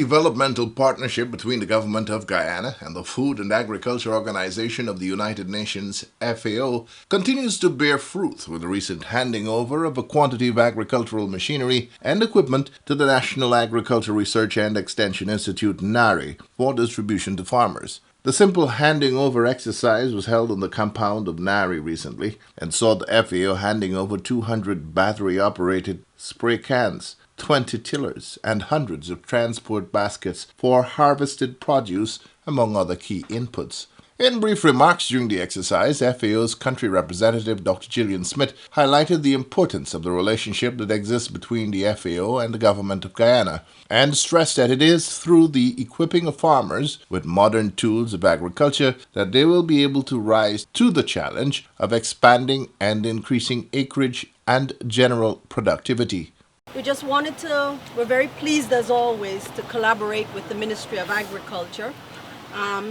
developmental partnership between the Government of Guyana and the Food and Agriculture Organization of the United Nations, FAO, continues to bear fruit with the recent handing over of a quantity of agricultural machinery and equipment to the National Agriculture Research and Extension Institute, NARI, for distribution to farmers. The simple handing over exercise was held on the compound of NARI recently and saw the FAO handing over 200 battery-operated spray cans, 20 tillers, and hundreds of transport baskets for harvested produce, among other key inputs. In brief remarks during the exercise, FAO's country representative, Dr. Gillian Smith, highlighted the importance of the relationship that exists between the FAO and the Government of Guyana, and stressed that it is through the equipping of farmers with modern tools of agriculture that they will be able to rise to the challenge of expanding and increasing acreage and general productivity. We're very pleased as always to collaborate with the Ministry of Agriculture.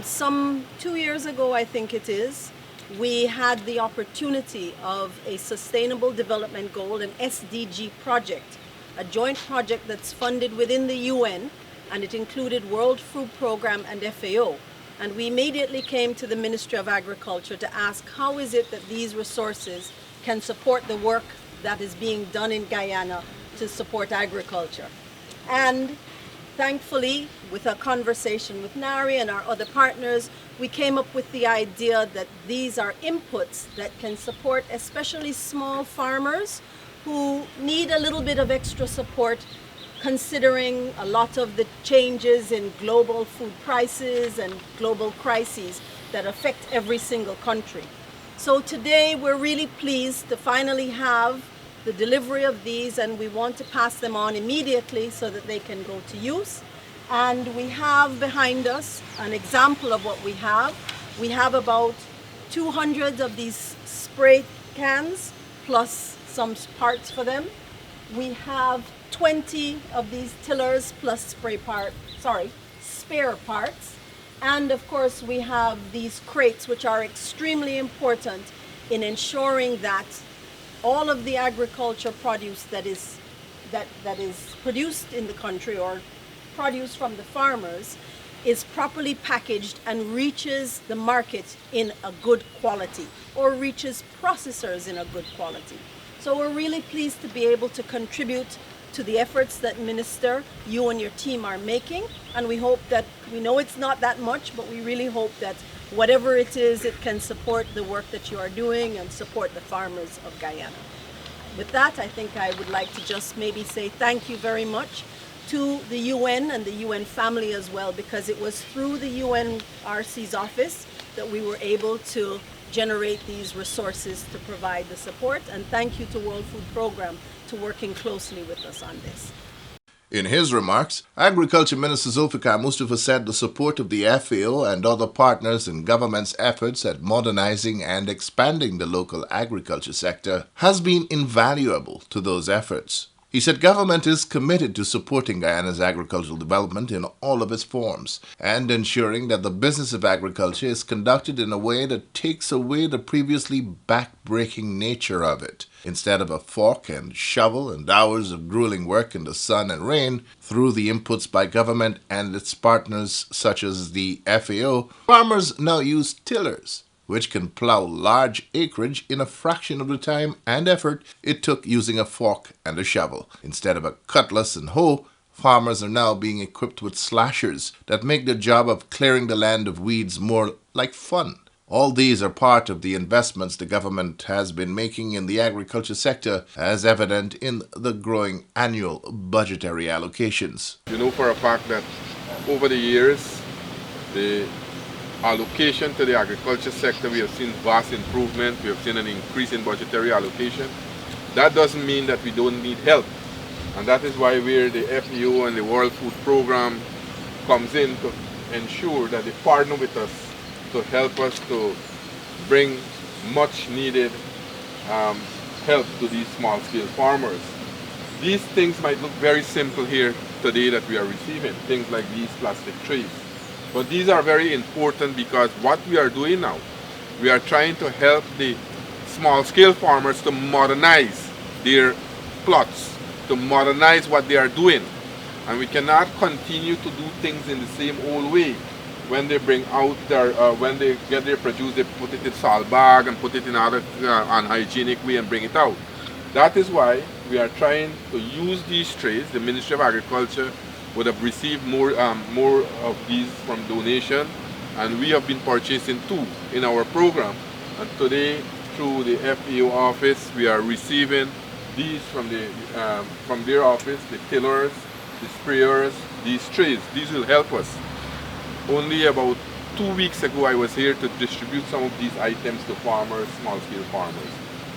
Some 2 years ago, I think it is, we had the opportunity of a Sustainable Development Goal, an SDG project, a joint project that's funded within the UN, and it included World Food Programme and FAO. And we immediately came to the Ministry of Agriculture to ask how is it that these resources can support the work that is being done in Guyana to support agriculture. And thankfully, with a conversation with NARI and our other partners, we came up with the idea that these are inputs that can support especially small farmers who need a little bit of extra support, considering a lot of the changes in global food prices and global crises that affect every single country. So today we're really pleased to finally have the delivery of these, and we want to pass them on immediately so that they can go to use. And we have behind us an example of what we have. We have about 200 of these spray cans plus some parts for them. We have 20 of these tillers plus spare parts. And of course we have these crates, which are extremely important in ensuring that all of the agriculture produce that is produced in the country or produce from the farmers is properly packaged and reaches the market in a good quality or reaches processors in a good quality. So we're really pleased to be able to contribute to the efforts that Minister, you and your team are making, and we know it's not that much, but we really hope that whatever it is, it can support the work that you are doing and support the farmers of Guyana. With that, I think I would like to just maybe say thank you very much to the UN and the UN family as well, because it was through the UNRC's office that we were able to generate these resources to provide the support. And thank you to World Food Programme to working closely with us on this. In his remarks, Agriculture Minister Zulfikar Mustafa said the support of the FAO and other partners in government's efforts at modernizing and expanding the local agriculture sector has been invaluable to those efforts. He said government is committed to supporting Guyana's agricultural development in all of its forms and ensuring that the business of agriculture is conducted in a way that takes away the previously back-breaking nature of it. Instead of a fork and shovel and hours of grueling work in the sun and rain, through the inputs by government and its partners such as the FAO, farmers now use tillers, which can plow large acreage in a fraction of the time and effort it took using a fork and a shovel. Instead of a cutlass and hoe, farmers are now being equipped with slashers that make the job of clearing the land of weeds more like fun. All these are part of the investments the government has been making in the agriculture sector, as evident in the growing annual budgetary allocations. You know for a fact that over the years, the allocation to the agriculture sector, we have seen vast improvement. We have seen an increase in budgetary allocation. That doesn't mean that we don't need help. And that is why the FAO and the World Food Programme comes in to ensure that they partner with us to help us to bring much needed help to these small scale farmers. These things might look very simple here today that we are receiving, things like these plastic trays. But these are very important because what we are doing now, we are trying to help the small scale farmers to modernize their plots, to modernize what they are doing. And we cannot continue to do things in the same old way. When they bring out their, when they get their produce, they put it in salt bag and put it in other unhygienic way and bring it out. That is why we are trying to use these trays. The Ministry of Agriculture would have received more of these from donation, and we have been purchasing 2 in our program. And today, through the FAO office, we are receiving these from their office, the tillers, the sprayers, these trays. These will help us. Only about 2 weeks ago, I was here to distribute some of these items to farmers, small-scale farmers.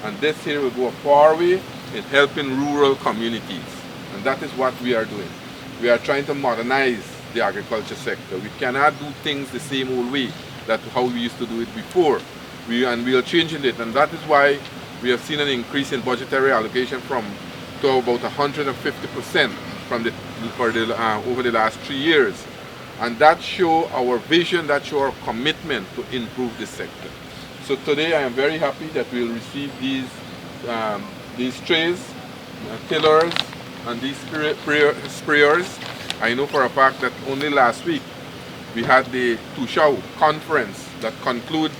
And this here will go a far way in helping rural communities. And that is what we are doing. We are trying to modernize the agriculture sector. We cannot do things the same old way that how we used to do it before. We are changing it, and that is why we have seen an increase in budgetary allocation to about 150% over the last 3 years. And that shows our vision, that shows our commitment to improve this sector. So today I am very happy that we will receive these trays, tillers, and these sprayers. I know for a fact that only last week we had the Tushao conference that concludes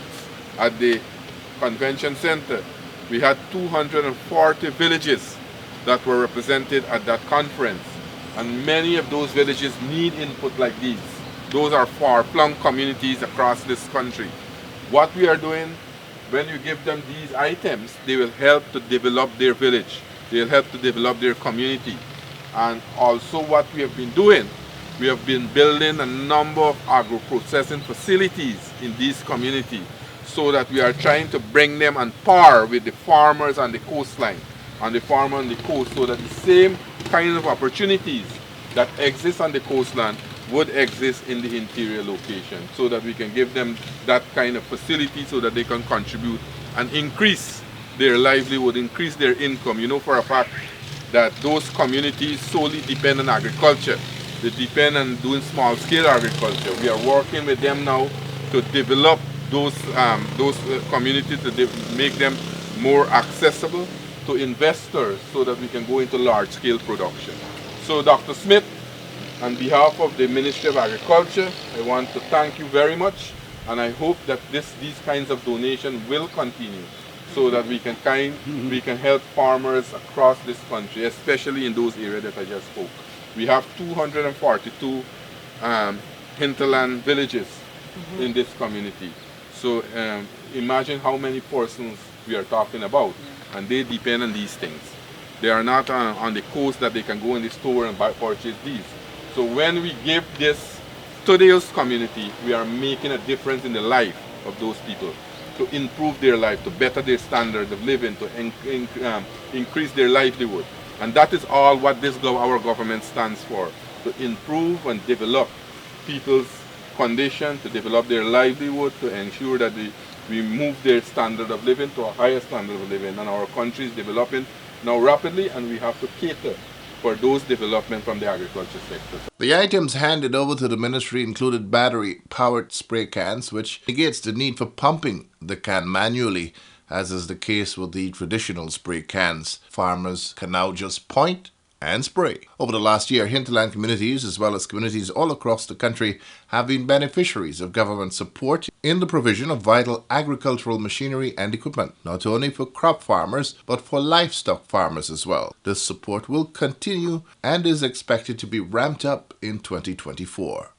at the convention center. We had 240 villages that were represented at that conference, and many of those villages need input like these. Those are far-flung communities across this country. What we are doing, when you give them these items, they will help to develop their village. They will help to develop their community. And also what we have been doing, we have been building a number of agro-processing facilities in this community, so that we are trying to bring them on par with the farmers on the coastline, and the farmer on the coast, so that the same kind of opportunities that exist on the coastline would exist in the interior location, so that we can give them that kind of facility so that they can contribute and increase their livelihood, increase their income. You know for a fact that those communities solely depend on agriculture. They depend on doing small-scale agriculture. We are working with them now to develop those communities, to make them more accessible to investors, so that we can go into large-scale production. So Dr. Smith, on behalf of the Ministry of Agriculture, I want to thank you very much, and I hope that these kinds of donations will continue, so that we can help farmers across this country, especially in those areas that I just spoke. We have 242 hinterland villages in this community. So imagine how many persons we are talking about, and they depend on these things. They are not on the coast that they can go in the store and purchase these. So when we give this to those community, we are making a difference in the life of those people, to improve their life, to better their standards of living, to increase their livelihood. And that is all what our government stands for, to improve and develop people's condition, to develop their livelihood, to ensure that we move their standard of living to a higher standard of living. And our country is developing now rapidly, and we have to cater for those development from the agriculture sector. The items handed over to the ministry included battery-powered spray cans, which negates the need for pumping the can manually, as is the case with the traditional spray cans. Farmers can now just point and spray. Over the last year, hinterland communities, as well as communities all across the country, have been beneficiaries of government support in the provision of vital agricultural machinery and equipment, not only for crop farmers, but for livestock farmers as well. This support will continue and is expected to be ramped up in 2024.